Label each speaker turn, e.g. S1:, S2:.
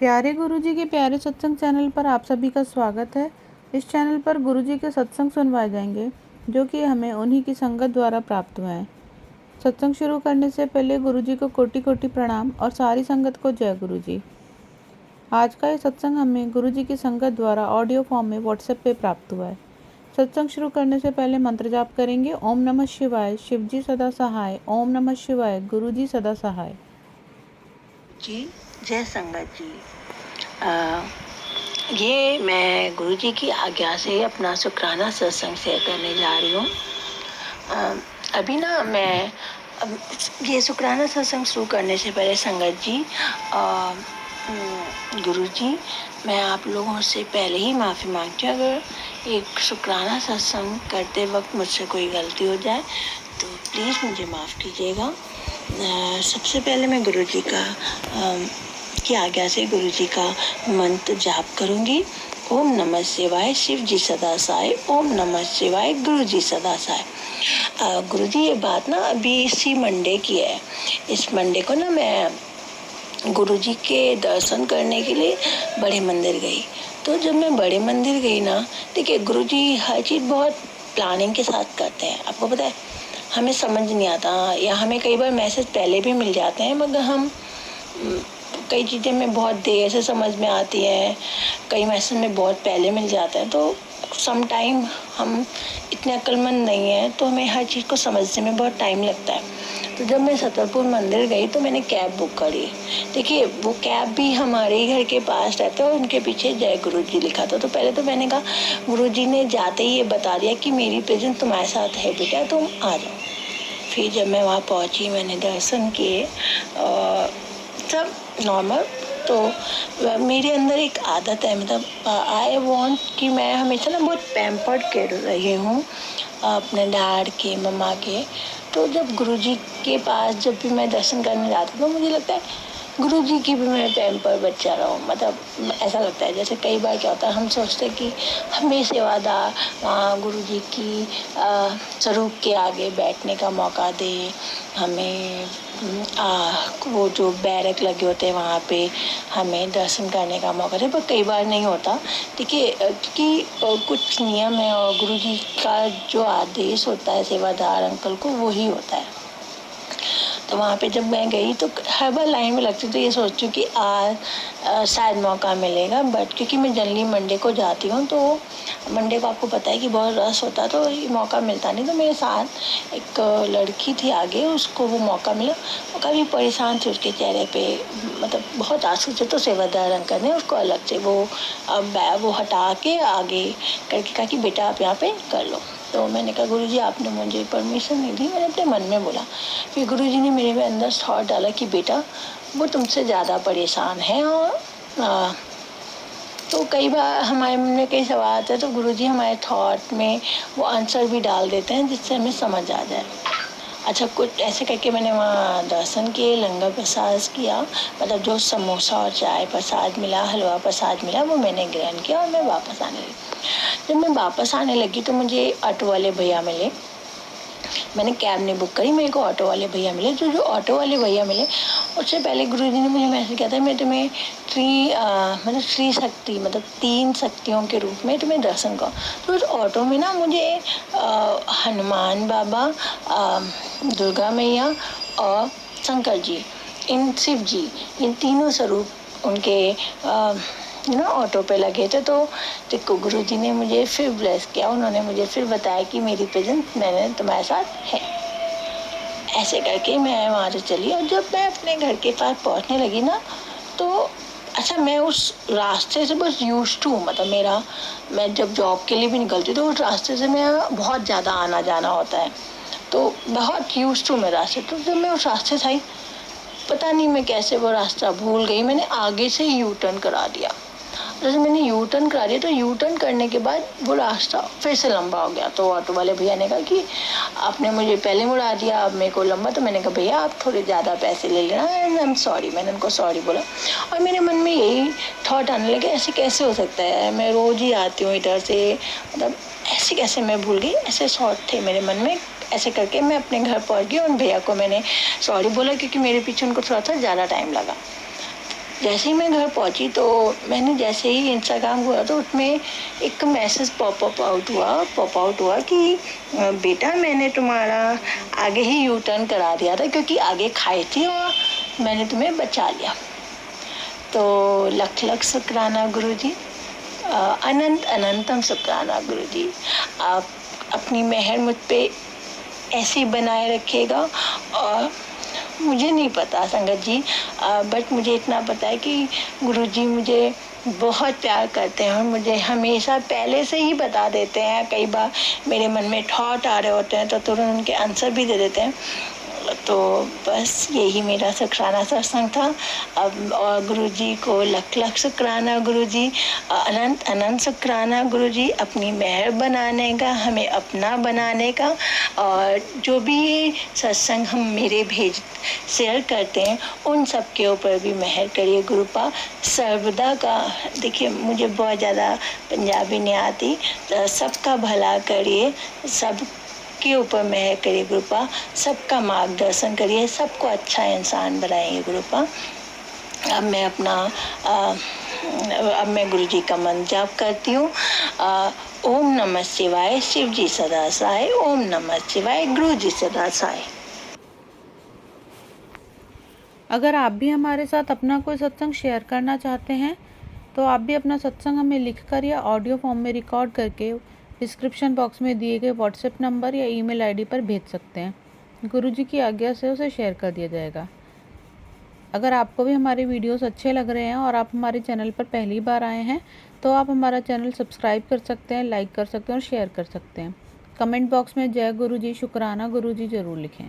S1: प्यारे गुरुजी के प्यारे सत्संग चैनल पर आप सभी का स्वागत है। इस चैनल पर गुरुजी के सत्संग सुनवाए जाएंगे जो कि हमें उन्हीं की संगत द्वारा प्राप्त हुए हैं। सत्संग शुरू करने से पहले गुरुजी को कोटि कोटि प्रणाम और सारी संगत को जय गुरुजी। आज का ये सत्संग हमें गुरुजी की संगत द्वारा ऑडियो फॉर्म में व्हाट्सएप पे प्राप्त हुआ है। सत्संग शुरू करने से पहले मंत्र जाप करेंगे। ओम नमः शिवाय, शिवजी सदा सहाय। ओम नमः शिवाय, गुरुजी सदा सहाय।
S2: जी जय संगत जी। ये मैं गुरुजी की आज्ञा से अपना शुक्राना सत्संग शेयर करने जा रही हूँ। अभी ना मैं ये शुक्राना सत्संग शुरू करने से पहले संगत जी गुरुजी, मैं आप लोगों से पहले ही माफ़ी मांगती हूँ अगर एक शुक्राना सत्संग करते वक्त मुझसे कोई गलती हो जाए तो प्लीज़ मुझे माफ़ कीजिएगा। सबसे पहले मैं गुरुजी की आज्ञा से गुरुजी का मंत्र जाप करूंगी। ओम नमः शिवाय, शिव जी सदा सहाय। ओम नमः शिवाय, गुरु जी सदा सहाय। गुरुजी ये बात ना अभी इसी मंडे की है। इस मंडे को ना मैं गुरुजी के दर्शन करने के लिए बड़े मंदिर गई। तो जब मैं बड़े मंदिर गई ना, देखिए गुरुजी हर चीज़ बहुत प्लानिंग के साथ करते हैं। आपको पता है, हमें समझ नहीं आता या हमें कई बार मैसेज पहले भी मिल जाते हैं, मगर हम कई चीज़ें में बहुत देर से समझ में आती हैं, कई मैसेज में बहुत पहले मिल जाते हैं। तो सम टाइम हम इतने अक्लमंद नहीं हैं, तो हमें हर चीज़ को समझने में बहुत टाइम लगता है। तो जब मैं छतरपुर मंदिर गई तो मैंने कैब बुक करी। देखिए वो कैब भी हमारे ही घर के पास रहता है और उनके पीछे जय गुरु जी लिखा था। तो पहले तो मैंने कहा, गुरु जी ने जाते ही ये बता दिया कि मेरी प्रेजेंस तुम्हारे साथ है बेटा, तुम आ जाओ। फिर जब मैं वहाँ पहुँची, मैंने दर्शन किए, सब नॉर्मल। तो मेरे अंदर एक आदत है, मतलब आई वॉन्ट कि मैं हमेशा ना बहुत पैम्पर्ड कर रही हूँ अपने डैड के, मम्मा के। तो जब गुरुजी के पास जब भी मैं दर्शन करने जाती हूँ तो मुझे लगता है गुरुजी की भी मैं पैम्पर बच्चा रहूँ। मतलब ऐसा लगता है जैसे कई बार क्या होता है, हम सोचते हैं कि हमें सेवादार गुरुजी की स्वरूप के आगे बैठने का मौका दे, हमें वो जो बैरक लगे होते हैं वहाँ पे हमें दर्शन करने का मौका दे। पर कई बार नहीं होता। देखिए क्योंकि कुछ नियम है और गुरुजी का जो आदेश होता है सेवादार अंकल को, वो ही होता है। तो वहाँ पे जब मैं गई तो हर बार लाइन में लगती तो ये सोचती हूँ कि आज शायद मौका मिलेगा। बट क्योंकि मैं जनरली मंडे को जाती हूँ तो मंडे को आपको पता है कि बहुत रश होता है, तो ये मौका मिलता नहीं। तो मेरे साथ एक लड़की थी आगे, उसको वो मौका मिला। वो काफ़ी परेशान थी, उसके चेहरे पे मतलब बहुत आंसू थे। तो सेवादार अंकल ने उसको अलग से वो हटा के आगे करके कहा कि बेटा आप यहाँ पे कर लो। तो मैंने कहा गुरुजी आपने मुझे परमिशन नहीं दी, मैंने अपने मन में बोला। फिर गुरुजी ने मेरे में अंदर थॉट डाला कि बेटा वो तुमसे ज़्यादा परेशान है। और तो कई बार हमारे मन में कई सवाल आते हैं तो गुरुजी हमारे थॉट में वो आंसर भी डाल देते हैं जिससे हमें समझ आ जाए। अच्छा, कुछ ऐसे करके मैंने वहाँ दर्शन किए, लंगर प्रसाद किया, मतलब जो समोसा और चाय प्रसाद मिला, हलवा प्रसाद मिला, वो मैंने ग्रहण किया और मैं वापस आने लगी। जब मैं वापस आने लगी तो मुझे ऑटो वाले भैया मिले। मैंने कैब नहीं बुक करी, मेरे को ऑटो वाले भैया मिले। जो ऑटो वाले भैया मिले, उससे पहले गुरुजी ने मुझे मैसेज किया था मैं तुम्हें श्री शक्ति मतलब 3 शक्तियों के रूप में तुम्हें दर्शन करूँ। तो उस ऑटो में ना मुझे हनुमान बाबा, दुर्गा मैया और शंकर जी, इन शिव जी, इन तीनों स्वरूप उनके ऑटो पे लगे थे। तो देखो गुरुजी ने मुझे फिर ब्लेस किया। उन्होंने मुझे फिर बताया कि मेरी प्रेजेंस मैंने तुम्हारे साथ है। ऐसे करके मैं वहाँ से चली। और जब मैं अपने घर के पास पहुँचने लगी ना, तो अच्छा मैं उस रास्ते से बस यूज टू, मतलब मैं जब जॉब के लिए भी निकलती तो उस रास्ते से मैं बहुत ज़्यादा आना जाना होता है, तो बहुत यूज टू मैं रास्ते। तो जब मैं उस रास्ते से आई, पता नहीं मैं कैसे वो रास्ता भूल गई, मैंने आगे से यू टर्न करा दिया। जैसे मैंने यू टर्न करा दिया तो यू टर्न करने के बाद वो रास्ता फिर से लंबा हो गया। तो ऑटो वाले भैया ने कहा कि आपने मुझे पहले मुड़ा दिया, अब मेरे को लंबा। तो मैंने कहा भैया आप थोड़े ज़्यादा पैसे ले लेना, एंड आई एम सॉरी। मैंने उनको सॉरी बोला और मेरे मन में यही थॉट आने लगे, ऐसे कैसे हो सकता है, मैं रोज़ ही आती हूँ इधर से, मतलब ऐसे कैसे मैं भूल गई। ऐसे थॉट थे मेरे मन में। ऐसे करके मैं अपने घर पहुँच गई और भैया को मैंने सॉरी बोला क्योंकि मेरे पीछे उनको थोड़ा सा ज़्यादा टाइम लगा। जैसे ही मैं घर पहुंची तो मैंने जैसे ही इंस्टाग्राम खोला तो उसमें एक मैसेज पॉप आउट हुआ कि बेटा मैंने तुम्हारा आगे ही यू टर्न करा दिया था क्योंकि आगे खाई थी और मैंने तुम्हें बचा लिया। तो लख लख शुक्राना गुरुजी, अनंत अनंतम शुक्राना गुरुजी। आप अपनी मेहर मुझ पे ऐसे बनाए रखिएगा। और मुझे नहीं पता संगत जी, बट मुझे इतना पता है कि गुरुजी मुझे बहुत प्यार करते हैं और मुझे हमेशा पहले से ही बता देते हैं। कई बार मेरे मन में थॉट आ रहे होते हैं तो तुरंत उनके आंसर भी दे देते हैं। तो बस यही मेरा शुक्राना सत्संग था। अब और गुरुजी को लख लख शुक्राना गुरुजी, अनंत अनंत शुक्राना गुरुजी, अपनी मेहर बनाने का, हमें अपना बनाने का। और जो भी ये सत्संग हम मेरे शेयर करते हैं उन सब के ऊपर भी मेहर करिए गुरुपा सर्वदा का। देखिए मुझे बहुत ज़्यादा पंजाबी नहीं आती, तो सबका भला करिए, सब के ऊपर मेहर करिए गुरुपा, सबका मार्गदर्शन करिए, सबको अच्छा इंसान बनाइए गुरुपा। अब मैं गुरुजी का मंत्र जाप करती हूँ। ओम नमः शिवाय, शिव जी सदा सहाय। ओम नमः शिवाय, गुरु जी सदा सहाय।
S1: अगर आप भी हमारे साथ अपना कोई सत्संग शेयर करना चाहते हैं तो आप भी अपना सत्संग हमें लिखकर या ऑडियो फॉर्म में रिकॉर्ड करके डिस्क्रिप्शन बॉक्स में दिए गए व्हाट्सएप नंबर या ईमेल आईडी पर भेज सकते हैं। गुरुजी की आज्ञा से उसे शेयर कर दिया जाएगा। अगर आपको भी हमारे वीडियोस अच्छे लग रहे हैं और आप हमारे चैनल पर पहली बार आए हैं तो आप हमारा चैनल सब्सक्राइब कर सकते हैं, लाइक कर सकते हैं और शेयर कर सकते हैं। कमेंट बॉक्स में जय गुरुजी, शुक्राना गुरुजी ज़रूर लिखें।